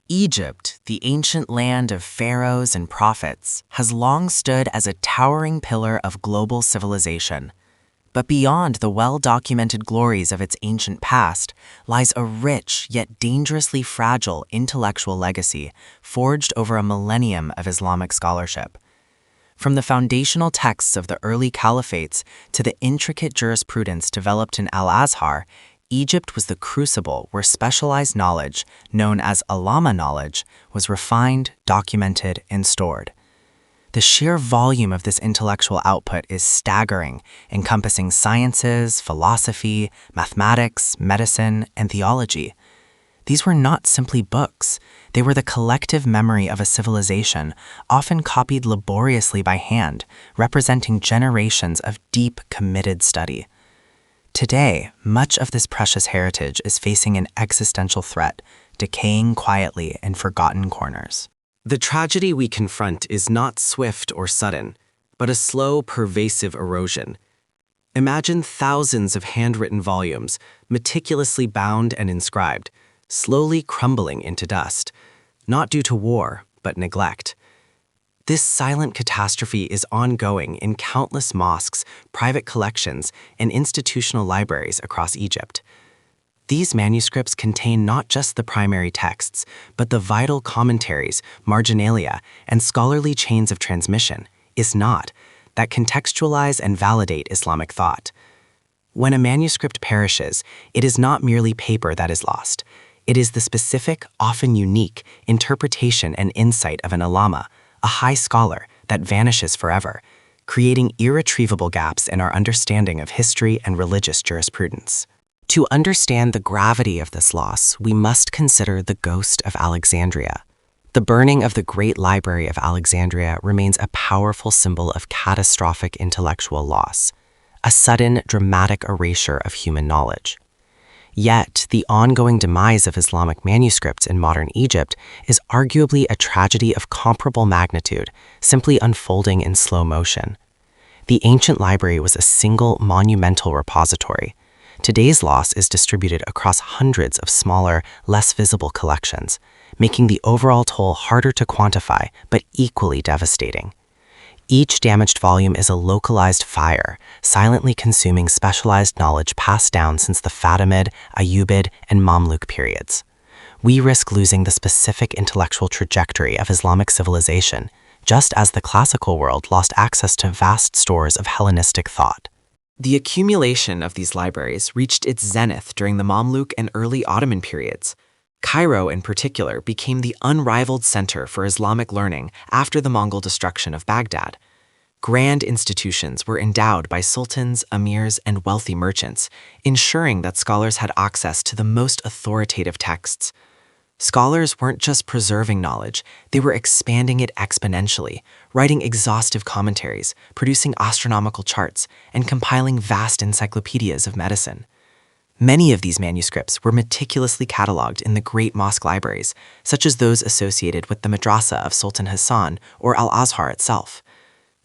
Egypt, the ancient land of pharaohs and prophets, has long stood as a towering pillar of global civilization. But beyond the well-documented glories of its ancient past lies a rich yet dangerously fragile intellectual legacy forged over a millennium of Islamic scholarship. From the foundational texts of the early caliphates to the intricate jurisprudence developed in Al-Azhar, Egypt was the crucible where specialized knowledge, known as Ulama knowledge, was refined, documented, and stored. The sheer volume of this intellectual output is staggering, encompassing sciences, philosophy, mathematics, medicine, and theology. These were not simply books. They were the collective memory of a civilization, often copied laboriously by hand, representing generations of deep, committed study. Today, much of this precious heritage is facing an existential threat, decaying quietly in forgotten corners. The tragedy we confront is not swift or sudden, but a slow, pervasive erosion. Imagine thousands of handwritten volumes, meticulously bound and inscribed, slowly crumbling into dust, not due to war, but neglect. This silent catastrophe is ongoing in countless mosques, private collections, and institutional libraries across Egypt. These manuscripts contain not just the primary texts, but the vital commentaries, marginalia, and scholarly chains of transmission, isnad, that contextualize and validate Islamic thought. When a manuscript perishes, it is not merely paper that is lost. It is the specific, often unique, interpretation and insight of an ulama, a high scholar, that vanishes forever, creating irretrievable gaps in our understanding of history and religious jurisprudence. To understand the gravity of this loss, we must consider the ghost of Alexandria. The burning of the Great Library of Alexandria remains a powerful symbol of catastrophic intellectual loss, a sudden, dramatic erasure of human knowledge. Yet, the ongoing demise of Islamic manuscripts in modern Egypt is arguably a tragedy of comparable magnitude, simply unfolding in slow motion. The ancient library was a single, monumental repository. Today's loss is distributed across hundreds of smaller, less visible collections, making the overall toll harder to quantify, but equally devastating. Each damaged volume is a localized fire, silently consuming specialized knowledge passed down since the Fatimid, Ayyubid, and Mamluk periods. We risk losing the specific intellectual trajectory of Islamic civilization, just as the classical world lost access to vast stores of Hellenistic thought. The accumulation of these libraries reached its zenith during the Mamluk and early Ottoman periods. Cairo, in particular, became the unrivaled center for Islamic learning after the Mongol destruction of Baghdad. Grand institutions were endowed by sultans, emirs, and wealthy merchants, ensuring that scholars had access to the most authoritative texts. Scholars weren't just preserving knowledge, they were expanding it exponentially, writing exhaustive commentaries, producing astronomical charts, and compiling vast encyclopedias of medicine. Many of these manuscripts were meticulously cataloged in the great mosque libraries, such as those associated with the madrasa of Sultan Hassan or Al-Azhar itself.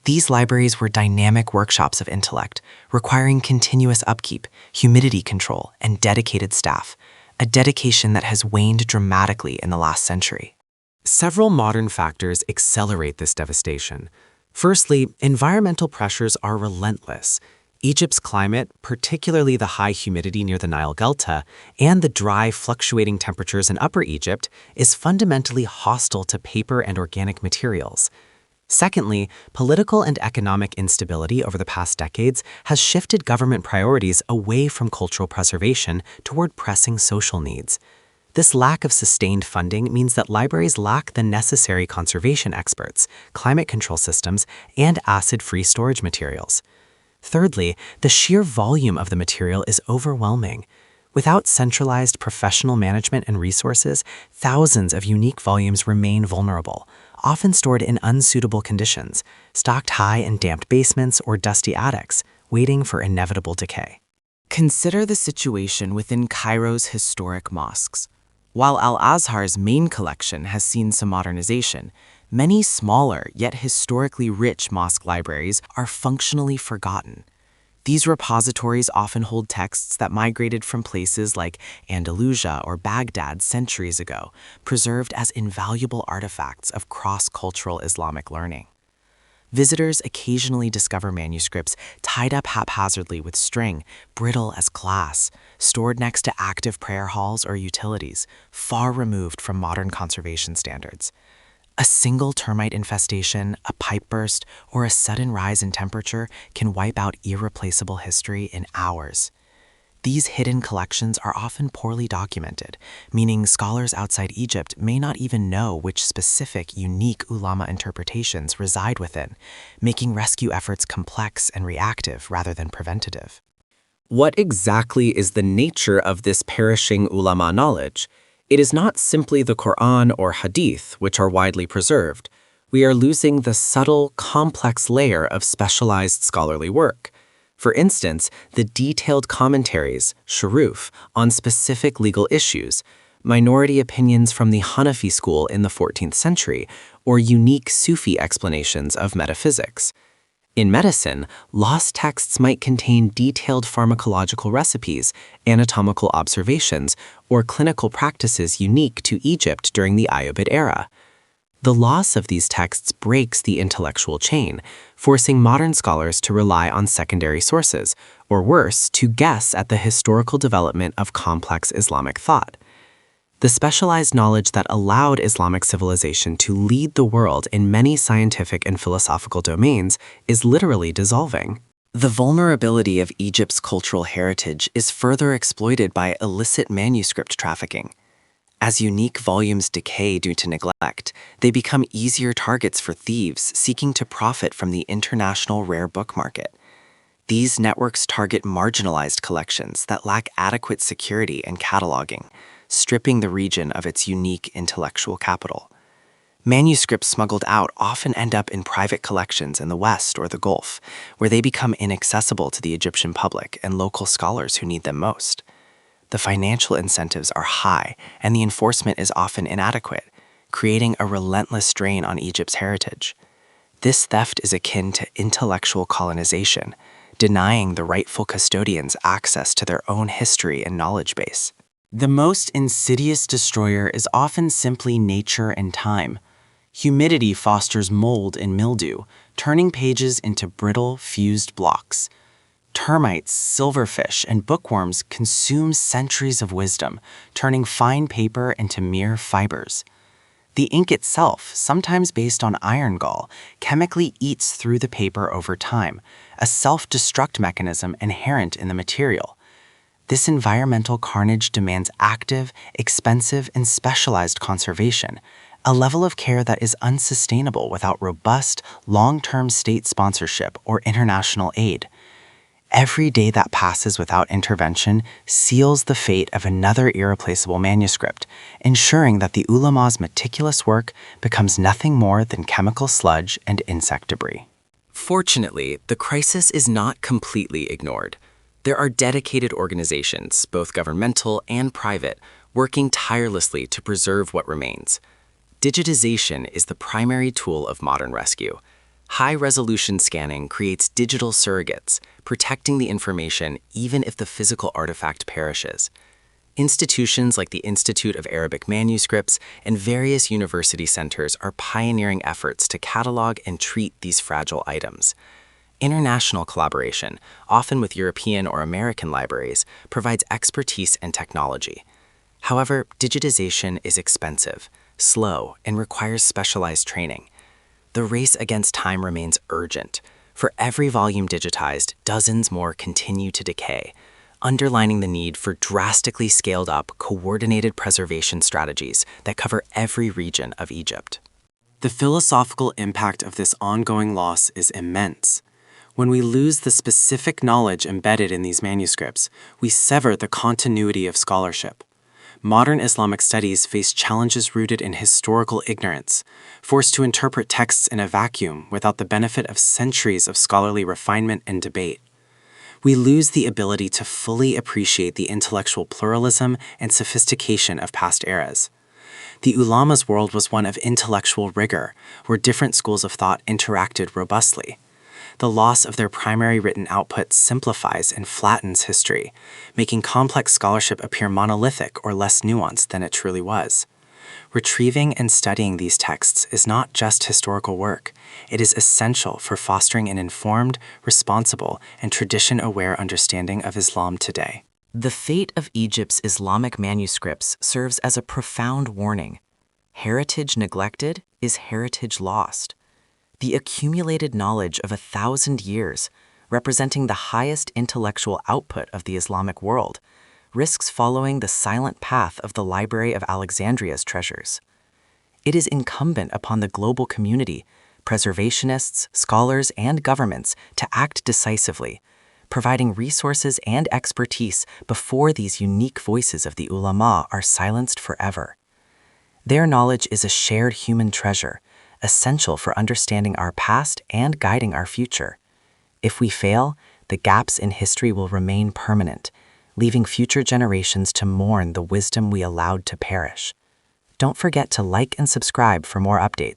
These libraries were dynamic workshops of intellect, requiring continuous upkeep, humidity control, and dedicated staff, a dedication that has waned dramatically in the last century. Several modern factors accelerate this devastation. Firstly, environmental pressures are relentless. Egypt's climate, particularly the high humidity near the Nile Delta and the dry, fluctuating temperatures in Upper Egypt, is fundamentally hostile to paper and organic materials. Secondly, political and economic instability over the past decades has shifted government priorities away from cultural preservation toward pressing social needs. This lack of sustained funding means that libraries lack the necessary conservation experts, climate control systems, and acid-free storage materials. Thirdly, the sheer volume of the material is overwhelming. Without centralized professional management and resources, thousands of unique volumes remain vulnerable, often stored in unsuitable conditions, stocked high in damp basements or dusty attics, waiting for inevitable decay. Consider the situation within Cairo's historic mosques. While Al-Azhar's main collection has seen some modernization, many smaller yet historically rich mosque libraries are functionally forgotten. These repositories often hold texts that migrated from places like Andalusia or Baghdad centuries ago, preserved as invaluable artifacts of cross-cultural Islamic learning. Visitors occasionally discover manuscripts tied up haphazardly with string, brittle as glass, stored next to active prayer halls or utilities, far removed from modern conservation standards. A single termite infestation, a pipe burst, or a sudden rise in temperature can wipe out irreplaceable history in hours. These hidden collections are often poorly documented, meaning scholars outside Egypt may not even know which specific, unique Ulama interpretations reside within, making rescue efforts complex and reactive rather than preventative. What exactly is the nature of this perishing ulama knowledge? It is not simply the Quran or Hadith, which are widely preserved. We are losing the subtle, complex layer of specialized scholarly work. For instance, the detailed commentaries, shuruf, on specific legal issues, minority opinions from the Hanafi school in the 14th century, or unique Sufi explanations of metaphysics. In medicine, lost texts might contain detailed pharmacological recipes, anatomical observations, or clinical practices unique to Egypt during the Ayyubid era. The loss of these texts breaks the intellectual chain, forcing modern scholars to rely on secondary sources, or worse, to guess at the historical development of complex Islamic thought. The specialized knowledge that allowed Islamic civilization to lead the world in many scientific and philosophical domains is literally dissolving. The vulnerability of Egypt's cultural heritage is further exploited by illicit manuscript trafficking. As unique volumes decay due to neglect, they become easier targets for thieves seeking to profit from the international rare book market. These networks target marginalized collections that lack adequate security and cataloging, stripping the region of its unique intellectual capital. Manuscripts smuggled out often end up in private collections in the West or the Gulf, where they become inaccessible to the Egyptian public and local scholars who need them most. The financial incentives are high, and the enforcement is often inadequate, creating a relentless drain on Egypt's heritage. This theft is akin to intellectual colonization, denying the rightful custodians access to their own history and knowledge base. The most insidious destroyer is often simply nature and time. Humidity fosters mold and mildew, turning pages into brittle, fused blocks. Termites, silverfish, and bookworms consume centuries of wisdom, turning fine paper into mere fibers. The ink itself, sometimes based on iron gall, chemically eats through the paper over time, a self-destruct mechanism inherent in the material. This environmental carnage demands active, expensive, and specialized conservation, a level of care that is unsustainable without robust, long-term state sponsorship or international aid. Every day that passes without intervention seals the fate of another irreplaceable manuscript, ensuring that the ulama's meticulous work becomes nothing more than chemical sludge and insect debris. Fortunately, the crisis is not completely ignored. There are dedicated organizations, both governmental and private, working tirelessly to preserve what remains. Digitization is the primary tool of modern rescue. High-resolution scanning creates digital surrogates, protecting the information even if the physical artifact perishes. Institutions like the Institute of Arabic Manuscripts and various university centers are pioneering efforts to catalog and treat these fragile items. International collaboration, often with European or American libraries, provides expertise and technology. However, digitization is expensive, slow, and requires specialized training. The race against time remains urgent. For every volume digitized, dozens more continue to decay, underlining the need for drastically scaled-up, coordinated preservation strategies that cover every region of Egypt. The philosophical impact of this ongoing loss is immense. When we lose the specific knowledge embedded in these manuscripts, we sever the continuity of scholarship. Modern Islamic studies face challenges rooted in historical ignorance, forced to interpret texts in a vacuum without the benefit of centuries of scholarly refinement and debate. We lose the ability to fully appreciate the intellectual pluralism and sophistication of past eras. The ulama's world was one of intellectual rigor, where different schools of thought interacted robustly. The loss of their primary written output simplifies and flattens history, making complex scholarship appear monolithic or less nuanced than it truly was. Retrieving and studying these texts is not just historical work. It is essential for fostering an informed, responsible, and tradition-aware understanding of Islam today. The fate of Egypt's Islamic manuscripts serves as a profound warning. Heritage neglected is heritage lost. The accumulated knowledge of 1,000 years, representing the highest intellectual output of the Islamic world, risks following the silent path of the Library of Alexandria's treasures. It is incumbent upon the global community, preservationists, scholars, and governments to act decisively, providing resources and expertise before these unique voices of the Ulama are silenced forever. Their knowledge is a shared human treasure, essential for understanding our past and guiding our future. If we fail, the gaps in history will remain permanent, leaving future generations to mourn the wisdom we allowed to perish. Don't forget to like and subscribe for more updates.